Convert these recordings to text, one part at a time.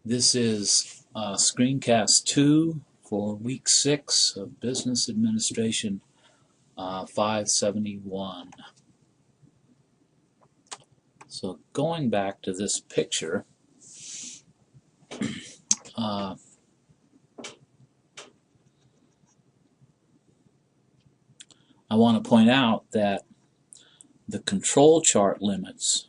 This is screencast 2 for week 6 of Business Administration 571. So going back to this picture, I want to point out that the control chart limits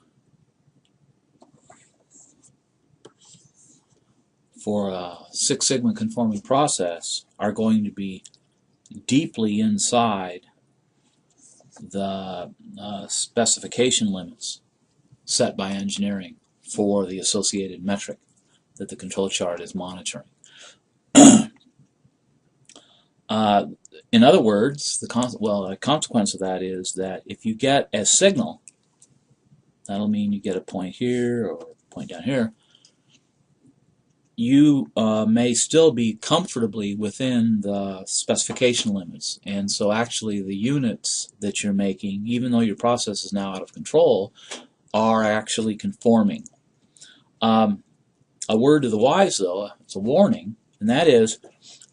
for a Six Sigma conforming process are going to be deeply inside the specification limits set by engineering for the associated metric that the control chart is monitoring. In other words, the consequence of that is that if you get a signal, that'll mean you get a point here or a point down here, you may still be comfortably within the specification limits. And so actually the units that you're making, even though your process is now out of control, are actually conforming. A word to the wise, though, it's a warning, and that is,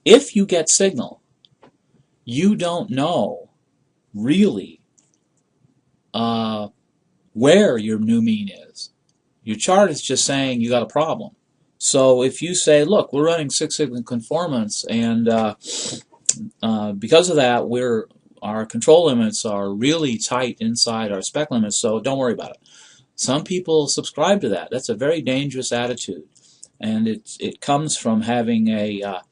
if you get signal, you don't know really where your new mean is. Your chart is just saying you got a problem. So if you say, look, we're running Six Sigma conformance, and because of that, our control limits are really tight inside our spec limits, so don't worry about it. Some people subscribe to that. That's a very dangerous attitude, and it comes from having a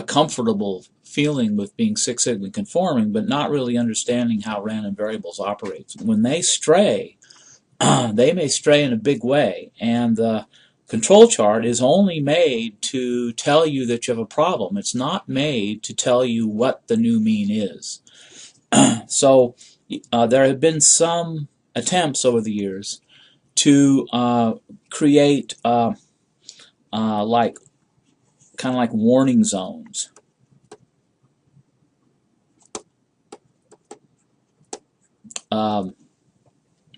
comfortable feeling with being Six Sigma conforming, but not really understanding how random variables operate. When they stray, they may stray in a big way, and the control chart is only made to tell you that you have a problem. It's not made to tell you what the new mean is. So there have been some attempts over the years to create kind of like warning zones.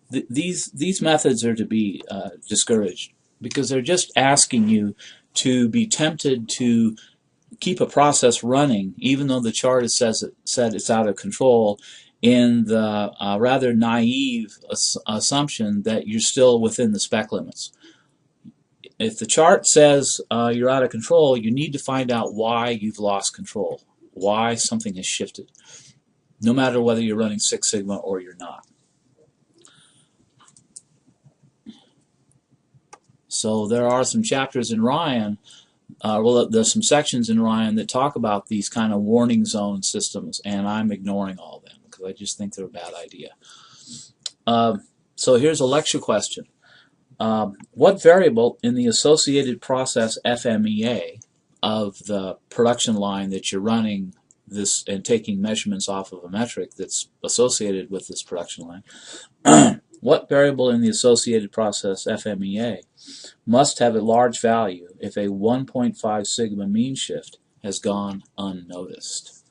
These methods are to be discouraged, because they're just asking you to be tempted to keep a process running even though the chart said it's out of control, in the rather naive assumption that you're still within the spec limits. If the chart says you're out of control, you need to find out why you've lost control, why something has shifted, no matter whether you're running Six Sigma or you're not. So there are some chapters in Ryan, there's some sections in Ryan that talk about these kind of warning zone systems, and I'm ignoring all of them because I just think they're a bad idea. So here's a lecture question. What variable in the associated process FMEA of the production line that you're running this and taking measurements off of a metric that's associated with this production line, what variable in the associated process FMEA must have a large value if a 1.5 sigma mean shift has gone unnoticed?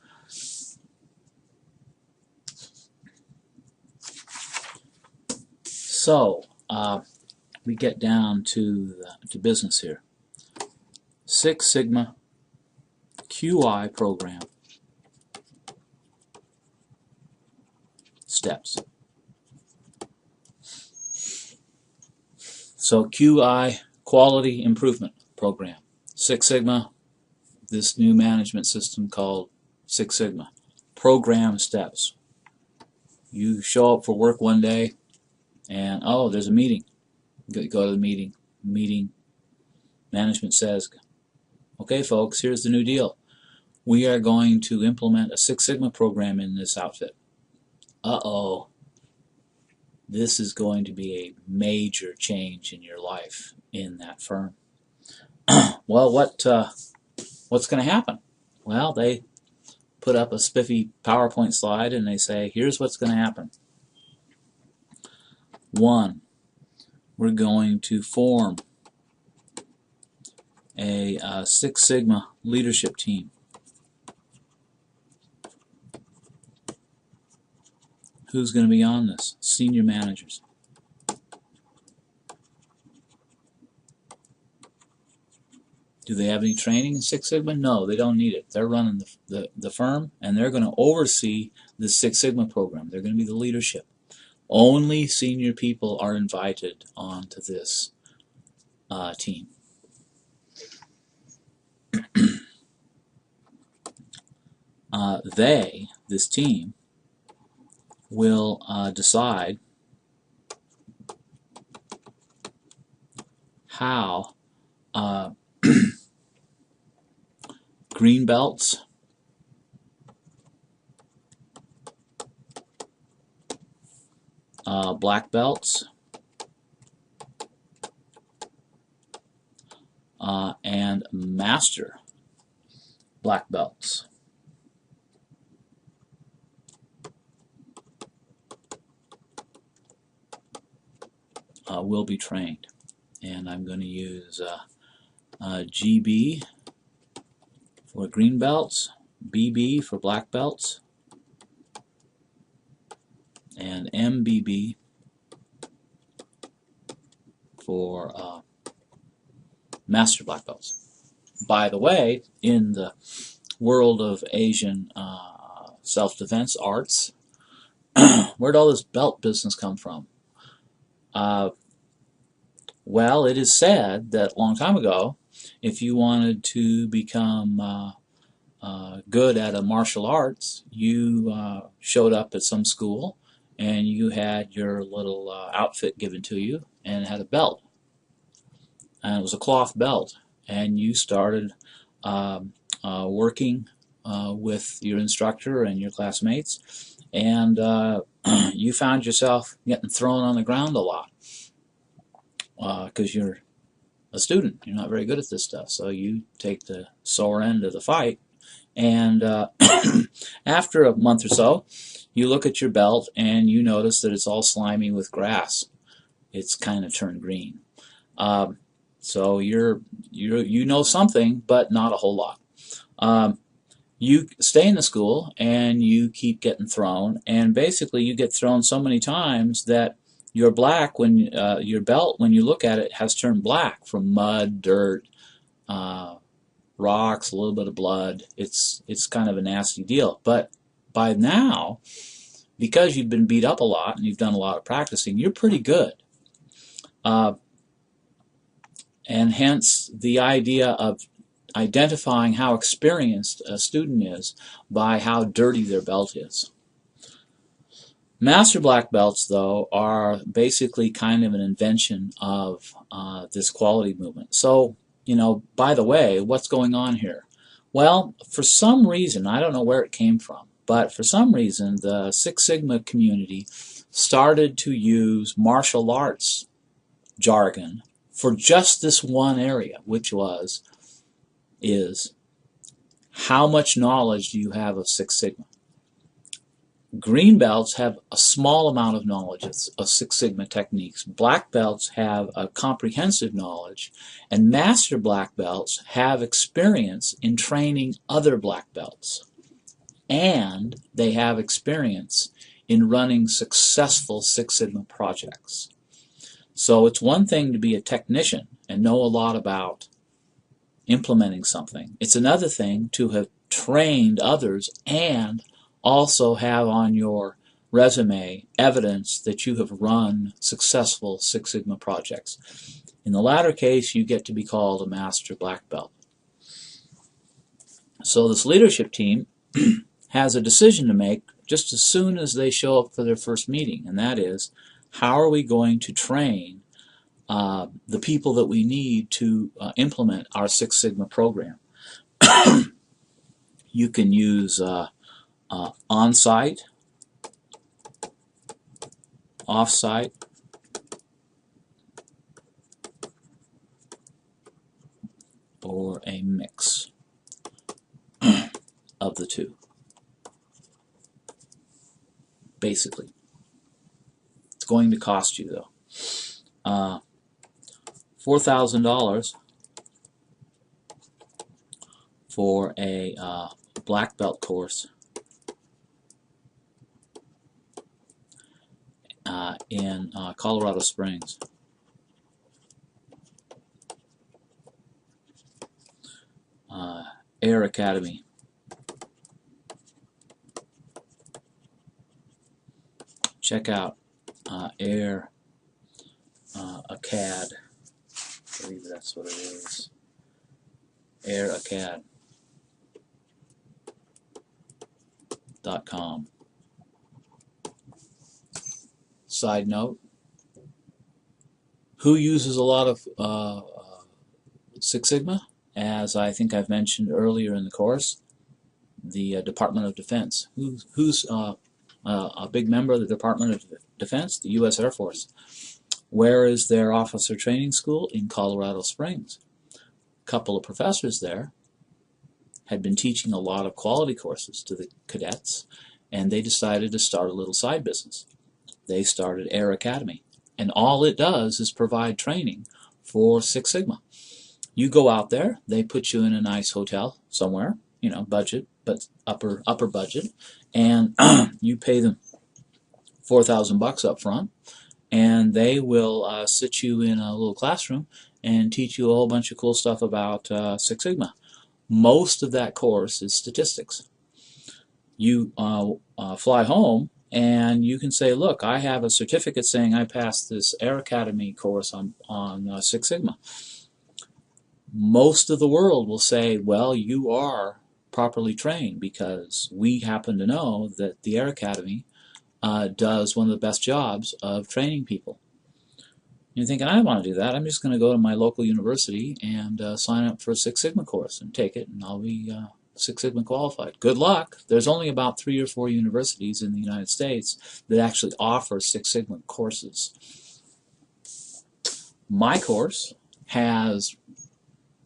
So we get down to business here. Six Sigma QI program steps. So QI, Quality Improvement Program. Six Sigma, this new management system called Six Sigma. Program steps. You show up for work one day and, oh, there's a meeting. You go to the meeting. Management says, okay, folks, here's the new deal. We are going to implement a Six Sigma program in this outfit. Uh-oh. This is going to be a major change in your life in that firm. Well, what's going to happen? Well, they put up a spiffy PowerPoint slide and they say, here's what's going to happen. 1, we're going to form a Six Sigma leadership team. Who's going to be on this? Senior managers. Do they have any training in Six Sigma? No, they don't need it. They're running the firm, and they're going to oversee the Six Sigma program. They're going to be the leadership. Only senior people are invited onto this team. This team, will decide how green belts, black belts, and master black belts will be trained. And I'm going to use GB for green belts, BB for black belts, and MBB for master black belts. By the way, in the world of Asian self-defense arts, where'd all this belt business come from? Well, it is said that a long time ago, if you wanted to become good at a martial arts, you showed up at some school and you had your little outfit given to you and it had a belt. And it was a cloth belt. And you started working with your instructor and your classmates, and you found yourself getting thrown on the ground a lot because you're a student. You're not very good at this stuff, so you take the sore end of the fight. And after a month or so, you look at your belt and you notice that it's all slimy with grass. It's kind of turned green. So you know something, but not a whole lot. You stay in the school and you keep getting thrown, and basically you get thrown so many times that your black, when your belt, when you look at it, has turned black from mud, dirt, rocks, a little bit of blood. It's kind of a nasty deal. But by now, because you've been beat up a lot and you've done a lot of practicing, you're pretty good. And hence the idea of identifying how experienced a student is by how dirty their belt is. Master black belts, though, are basically kind of an invention of this quality movement. So, you know, by the way, what's going on here? Well, for some reason, I don't know where it came from, but for some reason, the Six Sigma community started to use martial arts jargon for just this one area, which is how much knowledge do you have of Six Sigma? Green belts have a small amount of knowledge of Six Sigma techniques. Black belts have a comprehensive knowledge, and master black belts have experience in training other black belts. And they have experience in running successful Six Sigma projects. So it's one thing to be a technician and know a lot about implementing something. It's another thing to have trained others and also have on your resume evidence that you have run successful Six Sigma projects. In the latter case, you get to be called a master black belt. So this leadership team has a decision to make just as soon as they show up for their first meeting, and that is, how are we going to train the people that we need to implement our Six Sigma program? You can use on-site, off-site, or a mix of the two. Basically, it's going to cost you, though, $4,000 for a black belt course in Colorado Springs. Air Academy. Check out Air Acad. I believe that's what it is. airacad.com. Side note, who uses a lot of Six Sigma? As I think I've mentioned earlier in the course, the Department of Defense. Who's a big member of the Department of Defense? The U.S. Air Force. Where is their officer training school? In Colorado Springs. A couple of professors there had been teaching a lot of quality courses to the cadets, and they decided to start a little side business. They started Air Academy, and all it does is provide training for Six Sigma. You go out there, they put you in a nice hotel somewhere, you know, budget, but upper budget, and you pay them $4,000 up front, and they will sit you in a little classroom and teach you a whole bunch of cool stuff about Six Sigma. Most of that course is statistics. You fly home and you can say, look, I have a certificate saying I passed this Air Academy course on Six Sigma. Most of the world will say, well, you are properly trained because we happen to know that the Air Academy does one of the best jobs of training people. You're thinking, I don't want to do that. I'm just going to go to my local university and sign up for a Six Sigma course and take it, and I'll be Six Sigma qualified. Good luck. There's only about 3 or 4 universities in the United States that actually offer Six Sigma courses. My course has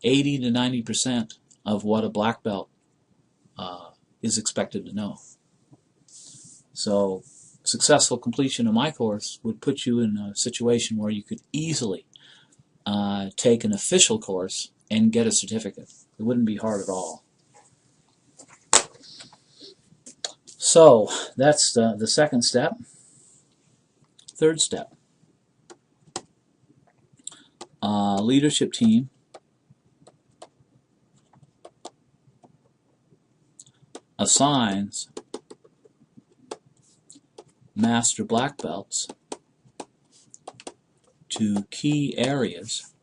80 to 90% of what a black belt is expected to know. So successful completion of my course would put you in a situation where you could easily take an official course and get a certificate. It wouldn't be hard at all. So that's the second step. Third step. Leadership team assigns master black belts to key areas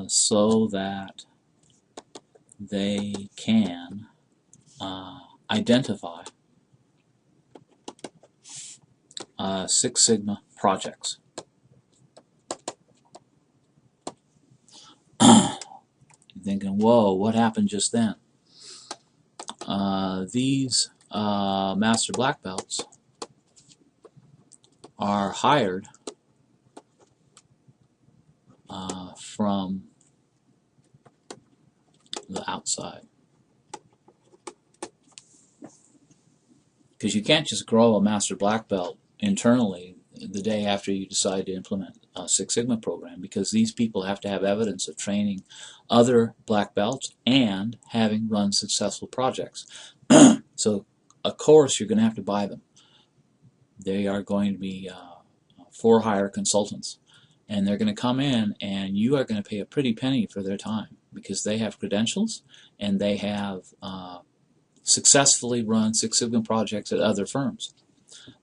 so that they can identify Six Sigma projects. You're thinking, whoa, what happened just then? These master black belts are hired from the outside. Because you can't just grow a master black belt internally the day after you decide to implement a Six Sigma program, because these people have to have evidence of training other black belts and having run successful projects. So a course, you're going to have to buy them. They are going to be for-hire consultants, and they're going to come in and you are going to pay a pretty penny for their time because they have credentials and they have successfully run Six Sigma projects at other firms.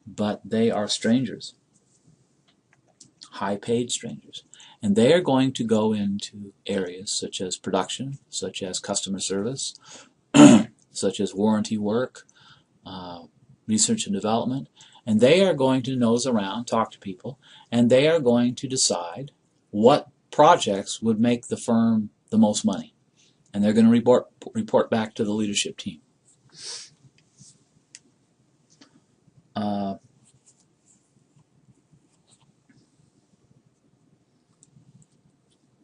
But they are strangers, high-paid strangers, and they are going to go into areas such as production, such as customer service, such as warranty work, research and development, and they are going to nose around, talk to people, and they are going to decide what projects would make the firm the most money, and they're going to report back to the leadership team.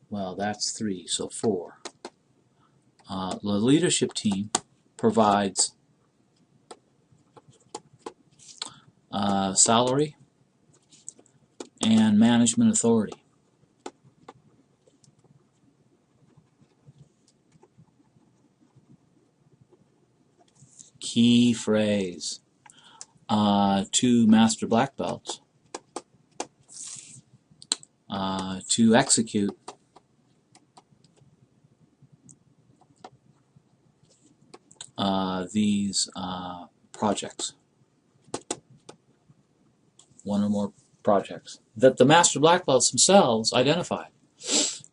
Well, that's 3, so 4. The leadership team provides salary and management authority. Key phrase. 2 master black belts to execute these projects, one or more projects, that the Master Black Belts themselves identified.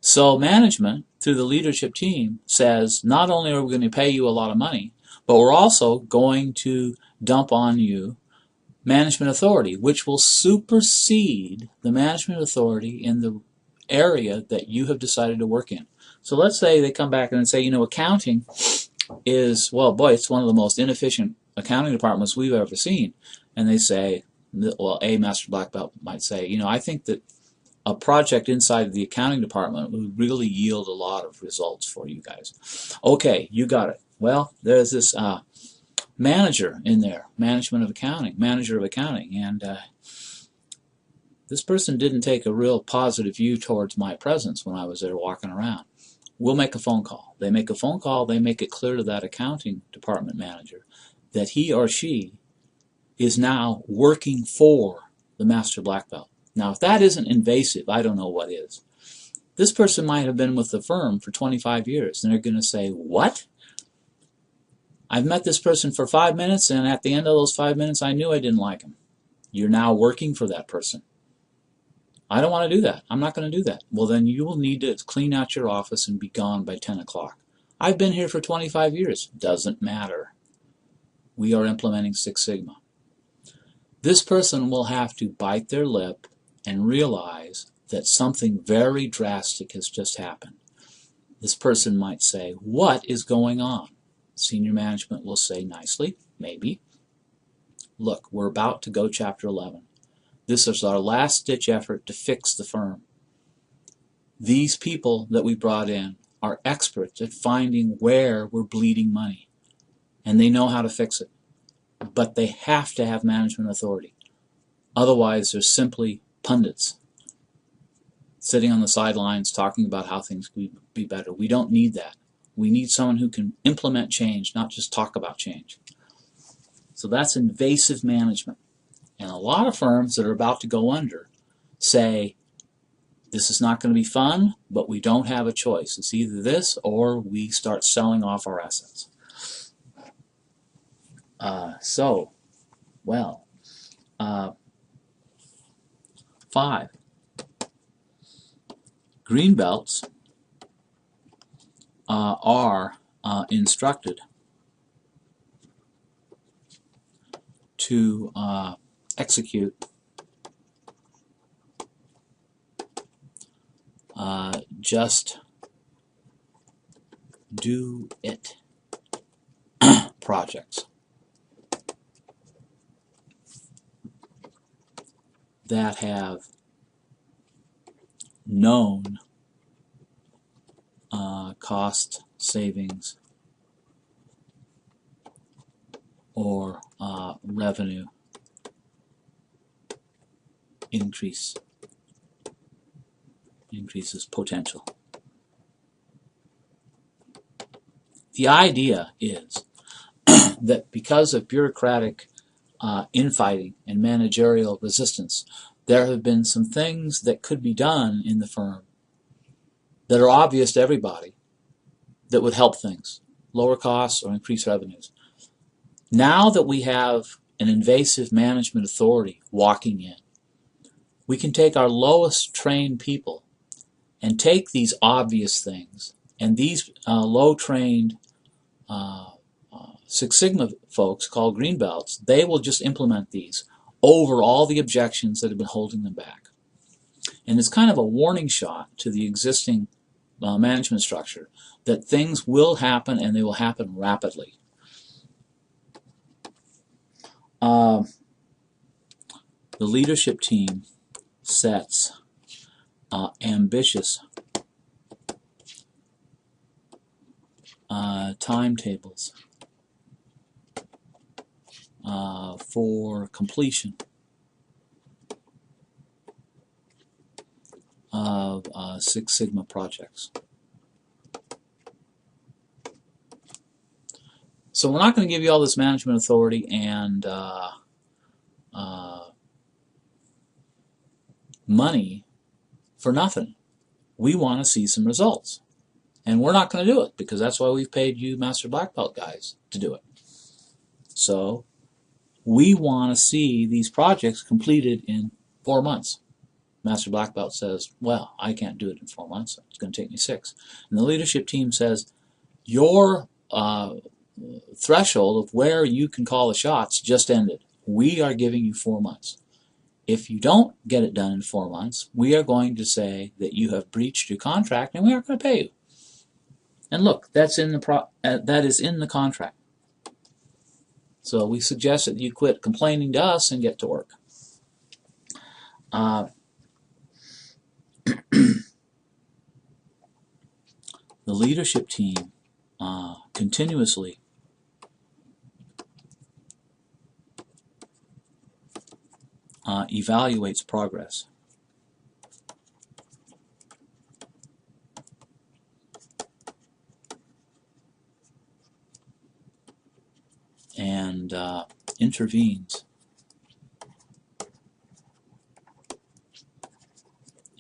So management, through the leadership team, says not only are we going to pay you a lot of money, but we're also going to dump on you management authority, which will supersede the management authority in the area that you have decided to work in. So let's say they come back and say, you know, accounting is, well, boy, it's one of the most inefficient accounting departments we've ever seen. And they say, well, a Master Black Belt might say, you know, I think that a project inside of the accounting department would really yield a lot of results for you guys. Okay, you got it. Well, there's this manager in there, manager of accounting, and this person didn't take a real positive view towards my presence when I was there walking around. We'll make a phone call. They make a phone call, they make it clear to that accounting department manager that he or she is now working for the Master Black Belt. Now, if that isn't invasive, I don't know what is. This person might have been with the firm for 25 years, and they're going to say, what? I've met this person for 5 minutes, and at the end of those 5 minutes, I knew I didn't like him. You're now working for that person. I don't want to do that. I'm not going to do that. Well, then you will need to clean out your office and be gone by 10 o'clock. I've been here for 25 years. Doesn't matter. We are implementing Six Sigma. This person will have to bite their lip and realize that something very drastic has just happened. This person might say, what is going on? Senior management will say nicely, maybe, look, we're about to go Chapter 11. This is our last-ditch effort to fix the firm. These people that we brought in are experts at finding where we're bleeding money, and they know how to fix it. But they have to have management authority. Otherwise, they're simply pundits sitting on the sidelines talking about how things could be better. We don't need that. We need someone who can implement change, not just talk about change. So that's invasive management. And a lot of firms that are about to go under say, this is not going to be fun, but we don't have a choice. It's either this or we start selling off our assets. Five, green belts are instructed to execute just do it projects that have known cost savings or revenue increases potential. The idea is that because of bureaucratic infighting and managerial resistance, there have been some things that could be done in the firm that are obvious to everybody that would help things, lower costs or increase revenues. Now that we have an invasive management authority walking in, we can take our lowest trained people and take these obvious things, and these low-trained Six Sigma folks called green belts, they will just implement these over all the objections that have been holding them back. And it's kind of a warning shot to the existing management structure that things will happen and they will happen rapidly. The leadership team sets ambitious timetables for completion of Six Sigma projects. So we're not going to give you all this management authority and money for nothing. We want to see some results. And we're not going to do it because that's why we've paid you Master Black Belt guys to do it. So we want to see these projects completed in 4 months. Master Black Belt says, well, I can't do it in 4 months. It's going to take me 6. And the leadership team says, your threshold of where you can call the shots just ended. We are giving you 4 months. If you don't get it done in 4 months, we are going to say that you have breached your contract and we aren't going to pay you. And look, that's in the that is in the contract. So we suggest that you quit complaining to us and get to work. The leadership team continuously evaluates progress. And intervenes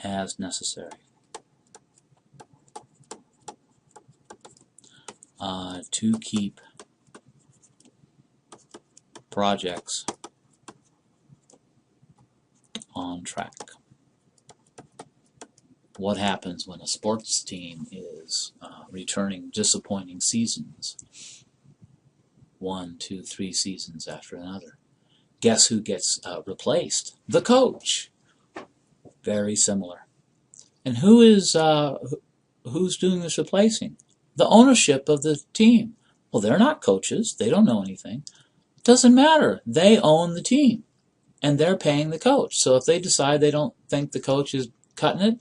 as necessary to keep projects on track. What happens when a sports team is returning disappointing seasons? 1, 2, 3 seasons after another. Guess who gets replaced? The coach. Very similar. And who's doing this replacing? The ownership of the team. Well, they're not coaches. They don't know anything. Doesn't matter. They own the team, and they're paying the coach. So if they decide they don't think the coach is cutting it,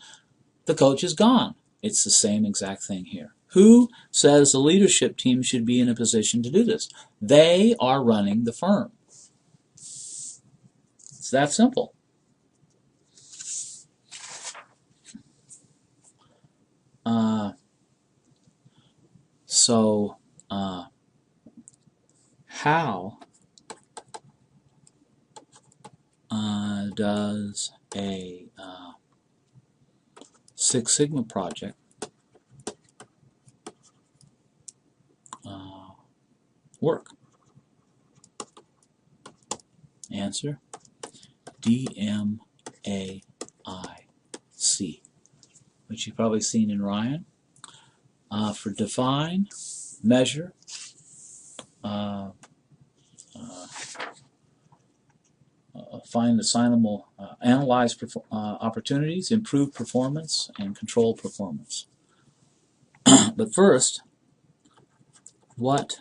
the coach is gone. It's the same exact thing here. Who says the leadership team should be in a position to do this? They are running the firm. It's that simple. How does a Six Sigma project work? Answer: DMAIC, which you've probably seen in Ryan. For define, measure, find assignable, analyze opportunities, improve performance, and control performance. But first, what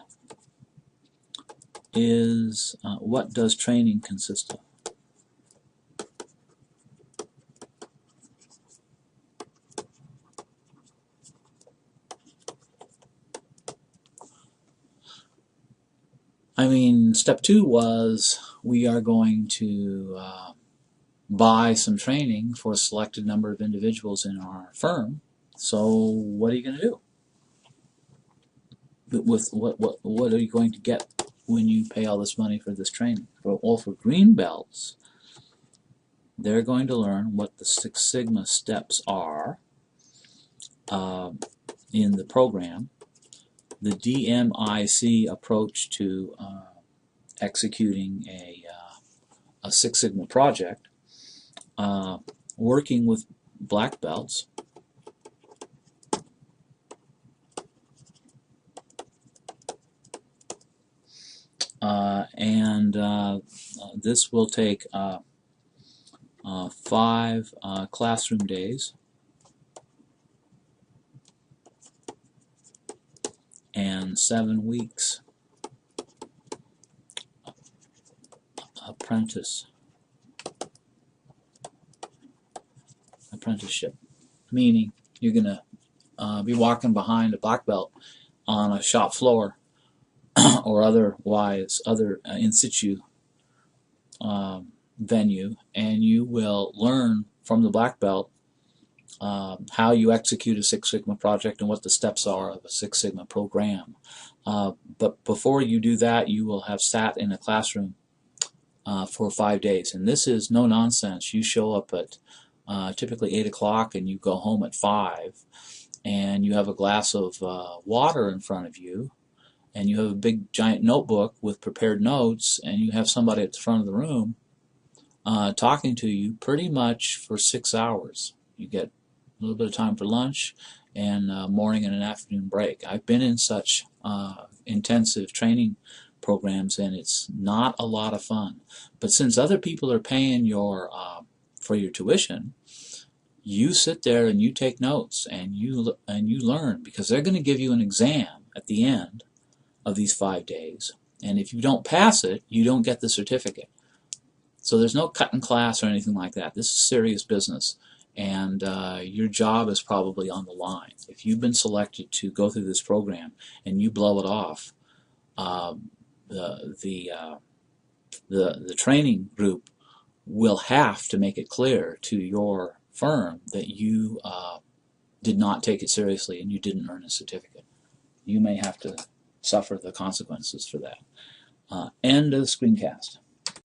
does training consist of? I mean, step 2 was we are going to buy some training for a selected number of individuals in our firm. So what are you going to do? With what are you going to get when you pay all this money for this training? Well, for green belts, they're going to learn what the Six Sigma steps are in the program, the DMIC approach to executing a Six Sigma project, working with black belts, and this will take 5 classroom days and 7 weeks apprenticeship, meaning you're going to be walking behind a black belt on a shop floor or otherwise other in situ venue, and you will learn from the black belt how you execute a Six Sigma project and what the steps are of a Six Sigma program. But before you do that, you will have sat in a classroom for 5 days, and this is no nonsense. You show up at typically 8 o'clock and you go home at 5, and you have a glass of water in front of you, and you have a big giant notebook with prepared notes, and you have somebody at the front of the room talking to you pretty much for 6 hours. You get a little bit of time for lunch and a morning and an afternoon break. I've been in such intensive training programs, and it's not a lot of fun. But since other people are paying for your tuition, you sit there and you take notes and you learn, because they're going to give you an exam at the end of these 5 days, and if you don't pass it, you don't get the certificate. So there's no cut in class or anything like that. This is serious business, and your job is probably on the line. If you've been selected to go through this program and you blow it off, the training group will have to make it clear to your firm that you did not take it seriously and you didn't earn a certificate. You may have to suffer the consequences for that. End of the screencast.